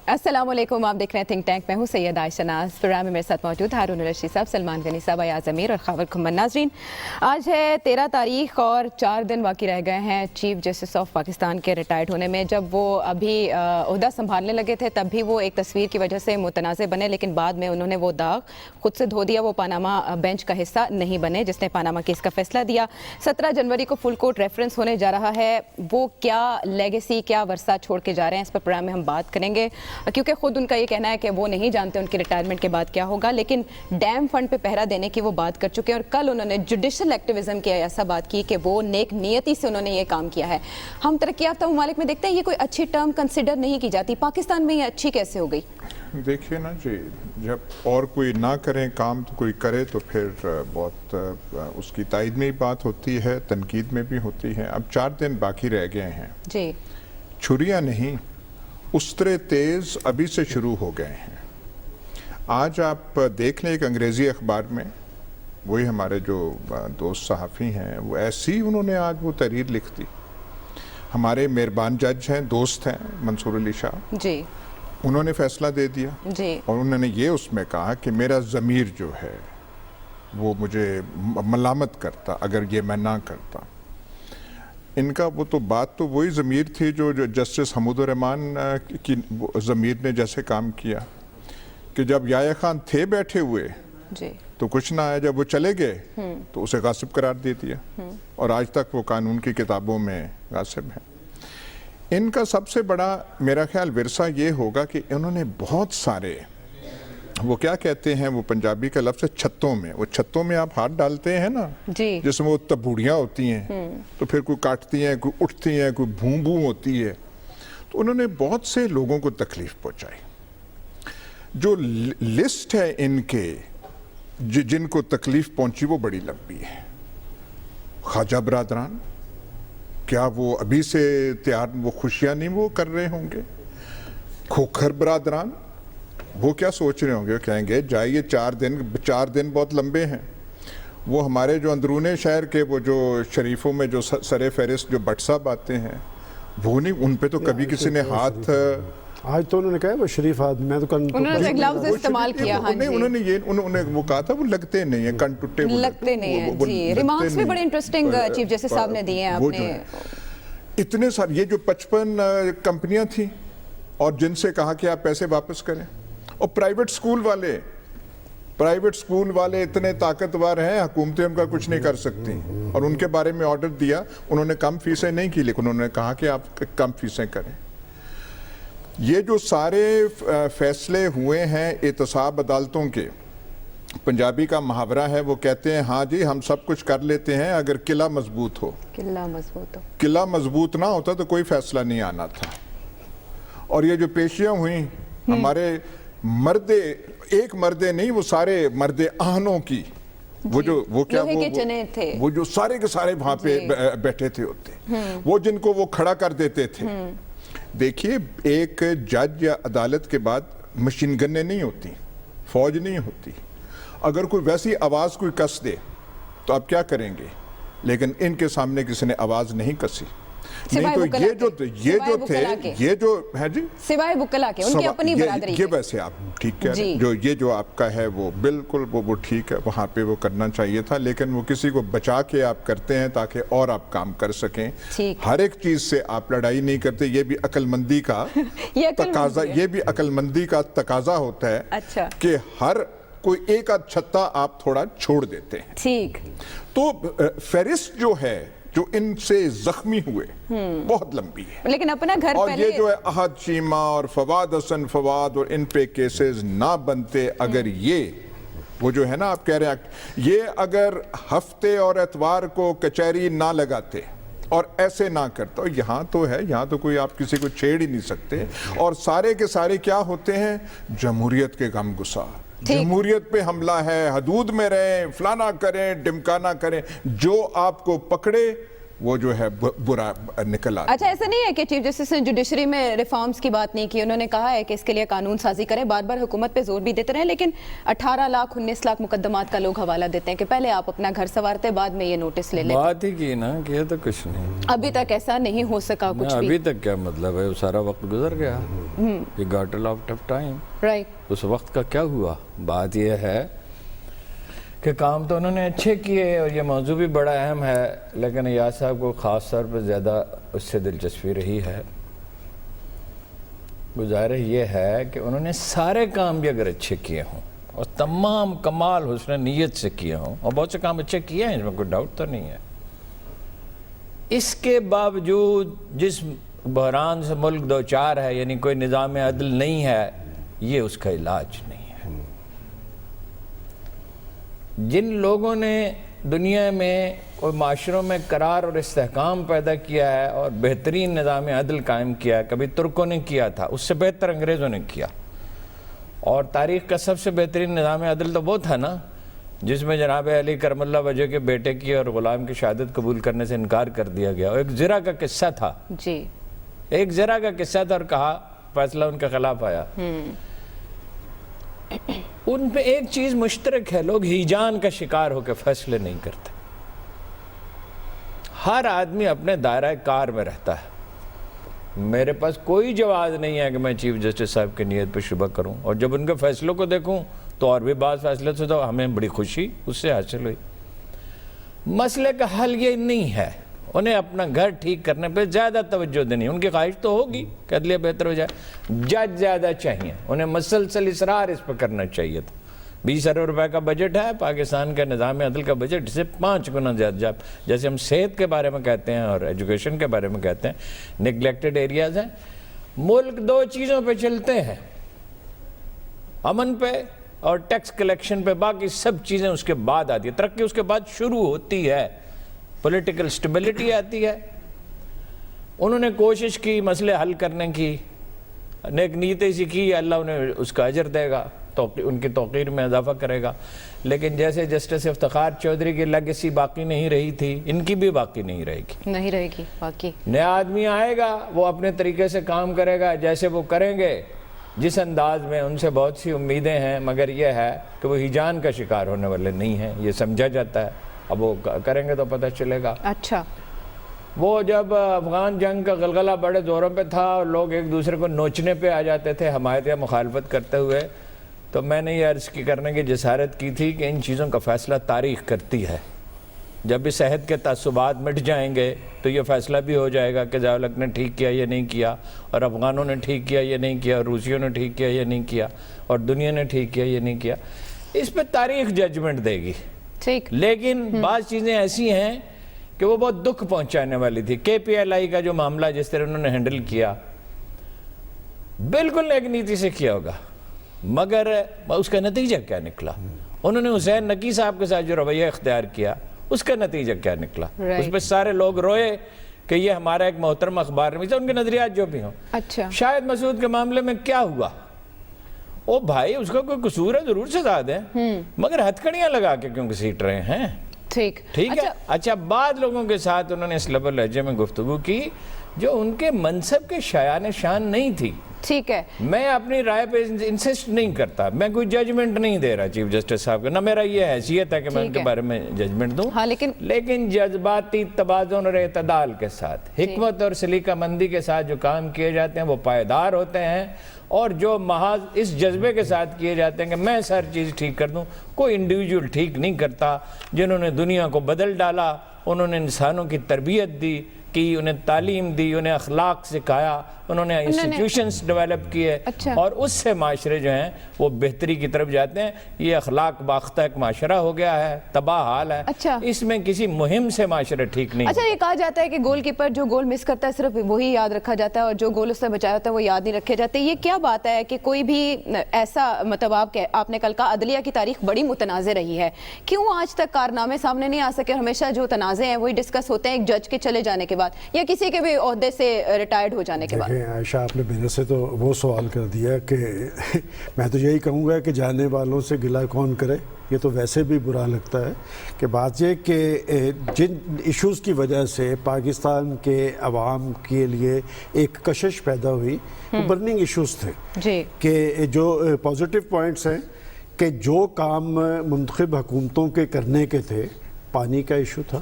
अस्सलाम वालेकुम, आप देख रहे हैं थिंक टैंक। मैं हूँ सैयद आयशा नाज। प्रोग्राम में मेरे साथ मौजूद हारून रशीद साहब, सलमान गनी साहब, अयाज अमीर और खावर खुम्मन। नाजरीन, आज है 13 तारीख और 4 दिन बाकी रह गए हैं चीफ जस्टिस ऑफ पाकिस्तान के रिटायर्ड होने में। जब वो अभी ओहदा संभालने लगे थे तब भी वो एक तस्वीर की वजह से मुतनाज़ बने, लेकिन बाद में उन्होंने वो दाग खुद से धो दिया। वो पानामा बेंच का हिस्सा नहीं बने जिसने पानामा केस का फैसला दिया। 17 जनवरी को फुल कोर्ट रेफरेंस होने जा रहा है। वो क्या लेगेसी, क्या वर्सा छोड़ के जा रहे हैं, इस पर प्रोग्राम में हम बात करेंगे, क्योंकि खुद उनका ये कहना है कि वो नहीं जानते उनके रिटायरमेंट के बाद क्या होगा। लेकिन डैम फंड पे पहरा देने की वो बात कर चुके हैं और कल उन्होंने जुडिशल एक्टिविज्म की ऐसा बात की कि वो नेक नियति से उन्होंने ये काम किया है। हम तरक्की याफ्ता ममालिक में देखते हैं ये कोई अच्छी टर्म कंसिडर नहीं की जाती, पाकिस्तान में ये अच्छी कैसे हो गई? देखिए ना जी, जब और कोई ना करें काम तो कोई करे तो फिर बहुत उसकी तायद में ही बात होती है, तनकीद में भी होती है। अब 4 दिन बाकी रह गए हैं जी। छुरियाँ नहीं, उस्तरे तेज़ अभी से शुरू हो गए हैं। आज आप देख लें एक अंग्रेज़ी अखबार में, वही हमारे जो दोस्त सहाफ़ी हैं वो ऐसी उन्होंने आज वो तहरीर लिख दी। हमारे मेहरबान जज हैं, दोस्त हैं मंसूर अली शाह जी, उन्होंने फ़ैसला दे दिया जी। और उन्होंने ये उसमें कहा कि मेरा ज़मीर जो है वो मुझे मलामत करता अगर ये मैं ना करता। इनका वो तो बात तो वही ज़मीर थी जो जस्टिस हमूदुर रहमान की ज़मीर ने जैसे काम किया कि जब याया खान थे बैठे हुए जी तो कुछ ना आया, जब वो चले गए तो उसे गासिब करार दे दिया और आज तक वो कानून की किताबों में गासिब है। इनका सबसे बड़ा मेरा ख्याल विरसा ये होगा कि इन्होंने बहुत सारे, वो क्या कहते हैं, वो पंजाबी का लफ्ज़ है छत्तों में, वो छत्तों में आप हाथ डालते हैं ना जी, जिसमें वो तबूड़ियाँ होती हैं तो फिर कोई काटती हैं, कोई उठती हैं, कोई भूं भूं होती है, तो उन्होंने बहुत से लोगों को तकलीफ़ पहुँचाई। जो लिस्ट है इनके जिनको तकलीफ़ पहुँची वो बड़ी लंबी है। ख्वाजा बरादरान, क्या वो अभी से तैयार, वो खुशियाँ नहीं वो कर रहे होंगे? खोखर बरादरान, वो क्या सोच रहे होंगे? कहेंगे जाइए 4 दिन बहुत लंबे हैं। वो हमारे जो अंदरूने शहर के वो जो शरीफों में जो सरे फहरिस्त जो भट्ट साहब आते हैं वो नहीं, उन पे तो कभी किसी ने हाथ, आज तो उन्होंने कहा वो शरीफ आदमी, मैं तो उन्होंने लफ्ज़ इस्तेमाल किया। हाँ जी, उन्होंने वो कहा था वो लगते नहीं है, कन टुट्टे लगते नहीं है जी। रिमार्क्स भी बड़े इंटरेस्टिंग चीफ जस्टिस साहब ने दिए हैं आपने। इतने सारे ये जो 55 कंपनियां थी और जिनसे कहा कि आप पैसे वापस करें, और प्राइवेट स्कूल वाले इतने ताकतवर हैं, हुकूमतें उनका कुछ नहीं कर सकती और उनके बारे में ऑर्डर दिया। उन्होंने कम फीसें नहीं की, लेकिन उन्होंने कहा कि आप कम फीसें करें। ये जो सारे फैसले हुए हैं एहतसाब अदालतों के, पंजाबी का मुहावरा है, वो कहते हैं हाँ जी हम सब कुछ कर लेते हैं अगर किला मजबूत हो। किला मजबूत ना होता तो कोई फैसला नहीं आना था। और ये जो पेशियां हुई हमारे मर्दे, एक मर्दे नहीं, वो सारे मर्दे आहनों की, वो क्या वो जो सारे के सारे वहां पे बैठे थे होते, वो जिनको वो खड़ा कर देते थे। देखिए, एक जज या अदालत के बाद मशीन गन्ने नहीं होती, फौज नहीं होती। अगर कोई वैसी आवाज कोई कस दे तो आप क्या करेंगे? लेकिन इनके सामने किसी ने आवाज नहीं कसी। नहीं तो ये जो है जी, सिवाय वकला के उनकी अपनी बरादरी ये वैसे आप ठीक कह रहे हैं, ये जो आपका है वो बिल्कुल वो ठीक है, वहाँ पे वो करना चाहिए था, लेकिन वो किसी को बचा के आप करते हैं ताकि और आप काम कर सकें। हर एक चीज से आप लड़ाई नहीं करते, ये भी अक्लमंदी का तकाजा, ये भी अक्लमंदी का तकाजा होता है। अच्छा, कि हर कोई एक आध छत्ता आप थोड़ा छोड़ देते हैं। ठीक, तो फहरिस्त जो है जो इनसे जख्मी हुए बहुत लंबी है, लेकिन अपना घर और ये जो है अहद चीमा और फवाद हसन फवाद और इन पे केसेस ना बनते, अगर ये वो जो है ना आप कह रहे हैं, ये अगर हफ्ते और एतवार को कचहरी ना लगाते और ऐसे ना करता, यहाँ तो है, यहाँ तो कोई आप किसी को छेड़ ही नहीं सकते। और सारे के सारे क्या होते हैं? जमहूरियत के गम गुसार, जमहूरियत पे हमला है, हदूद में रहें, फलाना करें, डिमकाना करें, जो आपको पकड़े वो जो है बुरा निकल आता है। अच्छा, ऐसा नहीं है कि चीफ जस्टिस ने जुडिशरी में रिफॉर्म्स की बात नहीं की, उन्होंने कहा है कि इसके लिए कानून साजी करें, बार बार हुकूमत पे जोर भी देते रहे, लेकिन 18 लाख 19 लाख मुकदमात का लोग हवाला देते हैं कि पहले आप अपना घर संवारते, बाद में ये नोटिस ले लेते। बात ही की ना, किया तो कुछ नहीं। अभी तक ऐसा नहीं हो सका कुछ ना, भी। अभी तक क्या मतलब है, वो सारा वक्त गुजर गया। ये got a lot of time. Right. उस वक्त का क्या हुआ? बात यह है कि काम तो उन्होंने अच्छे किए और ये मौजू भी बड़ा अहम है, लेकिन याद साहब को ख़ास तौर पर ज़्यादा उससे दिलचस्पी रही है। गुजारिश ये है कि उन्होंने सारे काम भी अगर अच्छे किए हों और तमाम कमाल हुस्न नीयत से किए हों, और बहुत से काम अच्छे किए हैं, इसमें कोई डाउट तो नहीं है, इसके बावजूद जिस बहरान से मुल्क दो चार है, यानी कोई निज़ाम अदल नहीं है, ये उसका इलाज नहीं है। जिन लोगों ने दुनिया में और माशरों में करार और इस्तेहकाम पैदा किया है और बेहतरीन निज़ाम अदल कायम किया है, कभी तुर्कों ने किया था, उससे बेहतर अंग्रेज़ों ने किया। और तारीख़ का सबसे बेहतरीन निज़ाम अदल तो वो था ना जिसमें जनाब अली करमुल्लाह वजह के बेटे की और ग़ुलाम की शहादत कबूल करने से इनकार कर दिया गया। और एक ज़रा का किस्सा था जी, एक ज़रा का किस्सा था, और कहा फैसला उनके खिलाफ आया। उन पे एक चीज़ मुश्तरक है, लोग हिजान का शिकार होकर फैसले नहीं करते। हर आदमी अपने दायरा कार में रहता है। मेरे पास कोई जवाब नहीं है कि मैं चीफ जस्टिस साहब की नीयत पर शुबा करूं, और जब उनके फैसलों को देखूं तो और भी बात फैसले से तो हमें बड़ी खुशी उससे हासिल हुई। मसले का हल ये नहीं है उन्हें अपना घर ठीक करने पे ज़्यादा तवज्जो देनी। उनकी ख्वाहिश तो होगी कि अदलिया बेहतर हो जाए, जज ज़्यादा चाहिए, उन्हें मसलसल इसरार इस पर करना चाहिए था। 20 अरब रुपए का बजट है पाकिस्तान का निज़ाम अदल का बजट, इससे 5 गुना ज़्यादा। जैसे हम सेहत के बारे में कहते हैं और एजुकेशन के बारे में कहते हैं, निगलेक्टेड एरियाज़ हैं। मुल्क 2 चीज़ों पे चलते हैं, अमन पे और टैक्स कलेक्शन पे, बाकी सब चीज़ें उसके बाद आती है। तरक्की उसके बाद शुरू होती है, पॉलिटिकल स्टेबिलिटी आती है। उन्होंने कोशिश की मसले हल करने की, नेक नीयतें सी की, अल्लाह उन्हें उसका अजर देगा, तो उनकी तौक़ीर में इजाफा करेगा। लेकिन जैसे जस्टिस इफ्तिखार चौधरी की लेगेसी बाकी नहीं रही थी, इनकी भी बाकी नहीं रहेगी। नहीं रहेगी बाकी। नया आदमी आएगा, वो अपने तरीके से काम करेगा, जैसे वो करेंगे, जिस अंदाज में, उनसे बहुत सी उम्मीदें हैं, मगर यह है कि वो हिजान का शिकार होने वाले नहीं हैं, ये समझा जाता है। अब वो करेंगे तो पता चलेगा। अच्छा, वो जब अफगान जंग का गलगला बड़े ज़ोरों पे था और लोग एक दूसरे को नोचने पे आ जाते थे हमायत या मुखालफत करते हुए, तो मैंने ये अर्ज़ की करने की जसारत की थी कि इन चीज़ों का फ़ैसला तारीख़ करती है। जब इस सेहत के तअस्सुबात मिट जाएंगे तो ये फ़ैसला भी हो जाएगा कि ज़ावलक ने ठीक किया ये नहीं किया, और अफ़गानों ने ठीक किया ये नहीं किया, और रूसियों ने ठीक किया ये नहीं किया, और दुनिया ने ठीक किया ये नहीं किया। इस पर तारीख़ जजमेंट देगी। ठीक। लेकिन बाज़ चीज़ें ऐसी हैं कि वो बहुत दुख पहुंचाने वाली थी। KPLI का जो मामला जिस तरह उन्होंने हैंडल किया, बिल्कुल एक नीति से किया होगा, मगर उसका नतीजा क्या निकला? उन्होंने हुसैन नकी साहब के साथ जो रवैया इख्तियार किया, उसका नतीजा क्या निकला? उस पर सारे लोग रोए कि ये हमारा एक मोहतरम अखबार में, उनके नजरियात जो भी हों। अच्छा, शाहिद मसूद के मामले में क्या हुआ? ओ भाई, उसका कोई कसूर है, जरूर सजा दें, मगर हथकड़ियां लगा के क्यों घसीट रहे हैं? ठीक है। अच्छा, बाद लोगों के साथ उन्होंने इस लबर लहजे में गुफ्तगू की जो उनके मनसब के शायान शान नहीं थी। ठीक है, मैं अपनी राय पे इंसिस्ट नहीं करता, मैं कोई जजमेंट नहीं दे रहा चीफ जस्टिस साहब का, ना मेरा ये हैसियत है कि मैं उनके बारे में जजमेंट दूं। हाँ, लेकिन जज्बाती तबाजुन और एतदाल के साथ, हिकमत और सलीका मंदी के साथ जो काम किए जाते हैं वो पायदार होते हैं, और जो महाज इस जज्बे के साथ किए जाते हैं कि मैं हर चीज़ ठीक कर दूं, कोई इंडिविजुअल ठीक नहीं करता। जिन्होंने दुनिया को बदल डाला, उन्होंने इंसानों की तरबियत दी की, उन्हें तालीम दी, उन्हें अखलाक सिखाया, उन्होंने इंस्टीट्यूशंस डेवलप किए। अच्छा। और उससे माशरे जो हैं वो बेहतरी की तरफ जाते हैं। ये अखलाक बाख्ता एक माशरा हो गया है, तबाह हाल है। अच्छा। इसमें किसी मुहिम से माशरा ठीक नहीं। अच्छा, ये कहा जाता है कि गोलकीपर जो गोल मिस करता है सिर्फ वही याद रखा जाता है, और जो गोल उसने बचाया होता है वो याद नहीं रखे जाते। ये क्या बात है कि कोई भी ऐसा, मतलब आपने कल कहा अदलिया की तारीख बड़ी मुतनाज़ रही है, क्यों आज तक कारनामे सामने नहीं आ सके? हमेशा जो तनाज़े हैं वही डिस्कस होते हैं एक जज के चले जाने के بعد یا کسی کے بھی عہدے سے ریٹائرڈ ہو جانے کے بعد؟ دیکھیں عائشہ، آپ نے میرے سے تو وہ سوال کر دیا کہ میں تو یہی کہوں گا کہ جانے والوں سے گلہ کون کرے. یہ تو ویسے بھی برا لگتا ہے کہ بات یہ کہ جن ایشوز کی وجہ سے پاکستان کے عوام کے لیے ایک کشش پیدا ہوئی وہ برننگ ایشوز تھے جی، کہ جو پازیٹیو پوائنٹس ہیں کہ جو کام منتخب حکومتوں کے کرنے کے تھے، پانی کا ایشو تھا،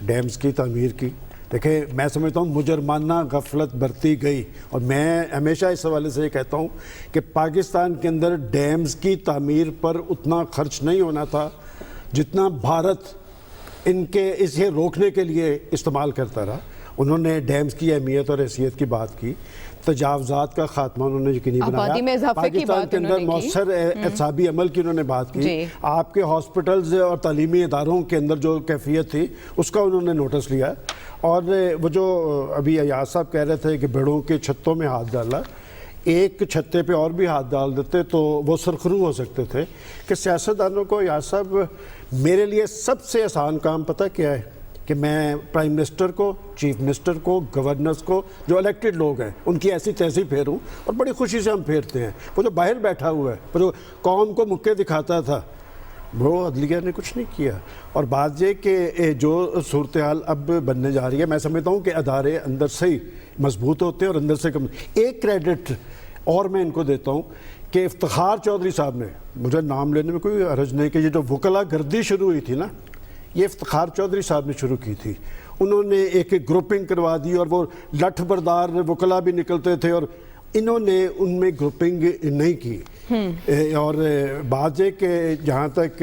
ڈیمز کی تعمیر کی. دیکھیں میں سمجھتا ہوں مجرمانہ غفلت برتی گئی، اور میں ہمیشہ اس حوالے سے یہ کہتا ہوں کہ پاکستان کے اندر ڈیمز کی تعمیر پر اتنا خرچ نہیں ہونا تھا جتنا بھارت ان کے اسے روکنے کے لیے استعمال کرتا رہا. انہوں نے ڈیمز کی اہمیت اور حیثیت کی بات کی، تجاوزات کا خاتمہ انہوں نے یقینی آبادی میں بنایا، اضافے کی پاکستان بات کے اندر انہوں نے کی. مؤثر احتسابی عمل کی انہوں نے بات کی، جی. آپ کے ہاسپٹلز اور تعلیمی اداروں کے اندر جو کیفیت تھی اس کا انہوں نے نوٹس لیا. اور وہ جو ابھی ایاز صاحب کہہ رہے تھے کہ بھیڑوں کے چھتوں میں ہاتھ ڈالا، ایک چھتے پہ اور بھی ہاتھ ڈال دیتے تو وہ سرخرو ہو سکتے تھے. کہ سیاستدانوں کو ایاز صاحب، میرے لیے سب سے آسان کام پتہ کیا ہے کہ میں پرائم منسٹر کو، چیف منسٹر کو، گورنرز کو، جو الیکٹڈ لوگ ہیں ان کی ایسی تیزی پھیروں، اور بڑی خوشی سے ہم پھیرتے ہیں. وہ جو باہر بیٹھا ہوا ہے، وہ جو قوم کو مکے دکھاتا تھا، وہ عدلیہ نے کچھ نہیں کیا. اور بات یہ کہ جو صورتحال اب بننے جا رہی ہے، میں سمجھتا ہوں کہ ادارے اندر سے ہی مضبوط ہوتے ہیں اور اندر سے کم. ایک کریڈٹ اور میں ان کو دیتا ہوں کہ افتخار چودھری صاحب نے، مجھے نام لینے میں کوئی حرج نہیں، کہ یہ جو وکلا گردی شروع ہوئی تھی نا، یہ افتخار چودھری صاحب نے شروع کی تھی. انہوں نے ایک گروپنگ کروا دی اور وہ لٹھ بردار وکلا بھی نکلتے تھے، اور انہوں نے ان میں گروپنگ نہیں کی. اور بات یہ کہ جہاں تک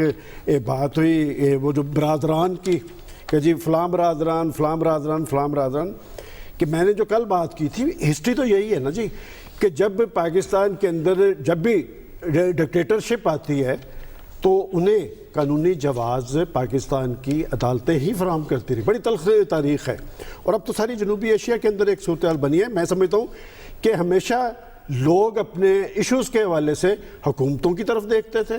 بات ہوئی وہ جو برادران کی کہ جی فلاں برادران فلاں برادران فلاں برادران، کہ میں نے جو کل بات کی تھی، ہسٹری تو یہی ہے نا جی کہ جب پاکستان کے اندر جب بھی ڈکٹیٹرشپ آتی ہے تو انہیں قانونی جواز پاکستان کی عدالتیں ہی فراہم کرتی رہی. بڑی تلخ تاریخ ہے. اور اب تو ساری جنوبی ایشیا کے اندر ایک صورتحال بنی ہے. میں سمجھتا ہوں کہ ہمیشہ لوگ اپنے ایشوز کے حوالے سے حکومتوں کی طرف دیکھتے تھے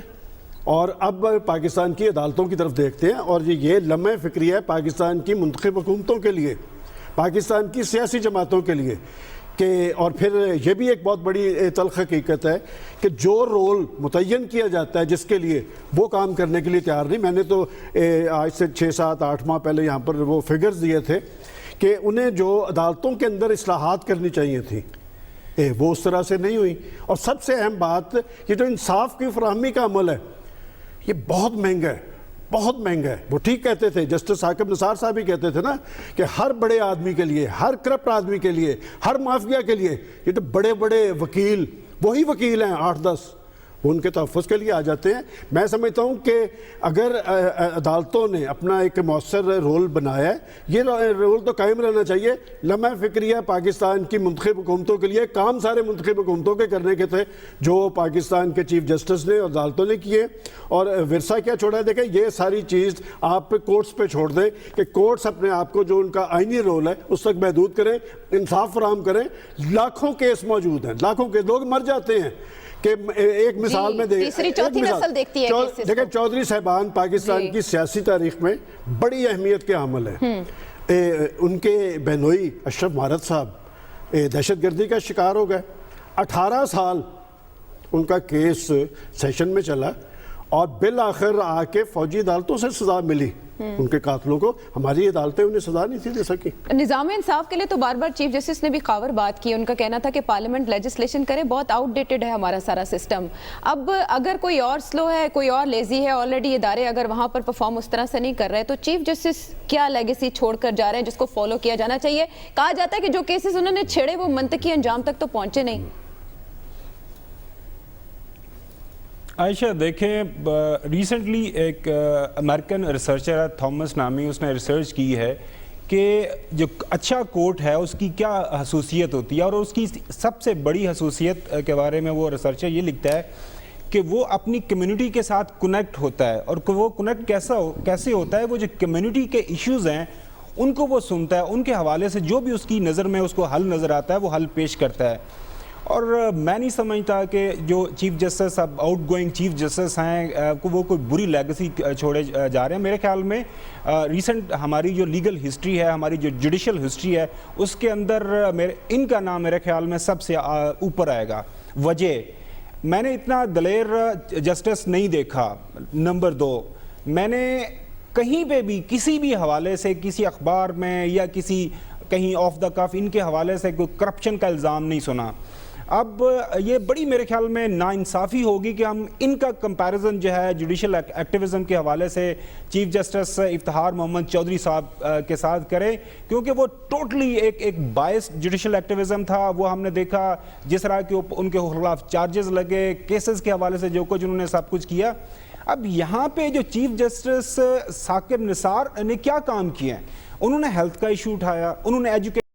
اور اب پاکستان کی عدالتوں کی طرف دیکھتے ہیں. اور یہ لمحہ فکری ہے پاکستان کی منتخب حکومتوں کے لیے، پاکستان کی سیاسی جماعتوں کے لیے کہ، اور پھر یہ بھی ایک بہت بڑی تلخ حقیقت ہے کہ جو رول متعین کیا جاتا ہے جس کے لیے، وہ کام کرنے کے لیے تیار نہیں. میں نے تو آج سے 6 7 8 ماہ پہلے یہاں پر وہ فگرز دیے تھے کہ انہیں جو عدالتوں کے اندر اصلاحات کرنی چاہیے تھی وہ اس طرح سے نہیں ہوئی. اور سب سے اہم بات، یہ جو انصاف کی فراہمی کا عمل ہے یہ بہت مہنگا ہے، بہت مہنگا ہے. وہ ٹھیک کہتے تھے، جسٹس عاقب نثار صاحب بھی کہتے تھے نا کہ ہر بڑے آدمی کے لیے، ہر کرپٹ آدمی کے لیے، ہر مافیا کے لیے یہ تو بڑے بڑے وکیل، وہی وکیل ہیں 8-10، وہ ان کے تحفظ کے لیے آ جاتے ہیں. میں سمجھتا ہوں کہ اگر عدالتوں نے اپنا ایک مؤثر رول بنایا ہے، یہ رول تو قائم رہنا چاہیے. لمحہ فکریہ پاکستان کی منتخب حکومتوں کے لیے کام سارے منتخب حکومتوں کے کرنے کے تھے جو پاکستان کے چیف جسٹس نے اور عدالتوں نے کیے. اور ورثہ کیا چھوڑا ہے؟ دیکھیں یہ ساری چیز آپ کورٹس پہ چھوڑ دیں کہ کورٹس اپنے آپ کو جو ان کا آئینی رول ہے اس تک محدود کریں، انصاف فراہم کریں. لاکھوں کیس موجود ہیں، لاکھوں کے لوگ مر جاتے ہیں. کہ ایک مثال میں تیسری چوتھی نسل دیکھتی ہے. دیکھیں چودھری صاحبان پاکستان کی سیاسی تاریخ میں بڑی اہمیت کے حامل ہیں. ان کے بہنوئی اشرف مہارت صاحب دہشت گردی کا شکار ہو گئے. 18 سال ان کا کیس سیشن میں چلا اور بالآخر آ کے فوجی عدالتوں سے سزا ملی ان کے قاتلوں کو. ہماری عدالتیں انہیں سزا نہیں تھی دے سکی. نظام انصاف کے لیے تو بار بار چیف جسٹس نے بھی خاور بات کی. ان کا کہنا تھا کہ پارلیمنٹ لیجسلیشن کرے، بہت آؤٹ ڈیٹڈ ہے ہمارا سارا سسٹم. اب اگر کوئی اور سلو ہے، کوئی اور لیزی ہے، آلریڈی ادارے اگر وہاں پر پرفارم اس طرح سے نہیں کر رہے، تو چیف جسٹس کیا لیگیسی چھوڑ کر جا رہے ہیں جس کو فالو کیا جانا چاہیے؟ کہا جاتا ہے کہ جو کیسز انہوں نے چھیڑے وہ منطقی انجام تک تو پہنچے نہیں. عائشہ دیکھیں، ریسنٹلی ایک امریکن ریسرچر ہے تھامس نامی، اس نے ریسرچ کی ہے کہ جو اچھا کورٹ ہے اس کی کیا خصوصیت ہوتی ہے، اور اس کی سب سے بڑی خصوصیت کے بارے میں وہ ریسرچر یہ لکھتا ہے کہ وہ اپنی کمیونٹی کے ساتھ کنیکٹ ہوتا ہے. اور وہ کنیکٹ کیسے ہوتا ہے؟ وہ جو کمیونٹی کے ایشوز ہیں ان کو وہ سنتا ہے، ان کے حوالے سے جو بھی اس کی نظر میں اس کو حل نظر آتا ہے وہ حل پیش کرتا ہے. اور میں نہیں سمجھتا کہ جو چیف جسٹس اب آؤٹ گوئنگ چیف جسٹس ہیں وہ کوئی بری لیگسی چھوڑے جا رہے ہیں. میرے خیال میں ریسنٹ ہماری جو لیگل ہسٹری ہے, ہماری جو جوڈیشل ہسٹری ہے, اس کے اندر ان کا نام میرے خیال میں سب سے اوپر آئے گا. وجہ, میں نے اتنا دلیر جسٹس نہیں دیکھا. نمبر 2, میں نے کہیں پہ بھی کسی بھی حوالے سے کسی اخبار میں یا کسی کہیں آف دا کف ان کے حوالے سے کوئی کرپشن کا الزام نہیں سنا. اب یہ بڑی میرے خیال میں ناانصافی ہوگی کہ ہم ان کا کمپیریزن جو ہے جوڈیشل ایکٹیویزم کے حوالے سے چیف جسٹس افتخار محمد چودھری صاحب کے ساتھ کریں, کیونکہ وہ ٹوٹلی ایک بائس جوڈیشل ایکٹیویزم تھا. وہ ہم نے دیکھا جس طرح کے ان کے خلاف چارجز لگے, کیسز کے حوالے سے جو کچھ انہوں نے سب کچھ کیا. اب یہاں پہ جو چیف جسٹس ثاقب نثار نے کیا کام کیے ہیں, انہوں نے ہیلتھ کا ایشو اٹھایا, انہوں نے ایجوکیشن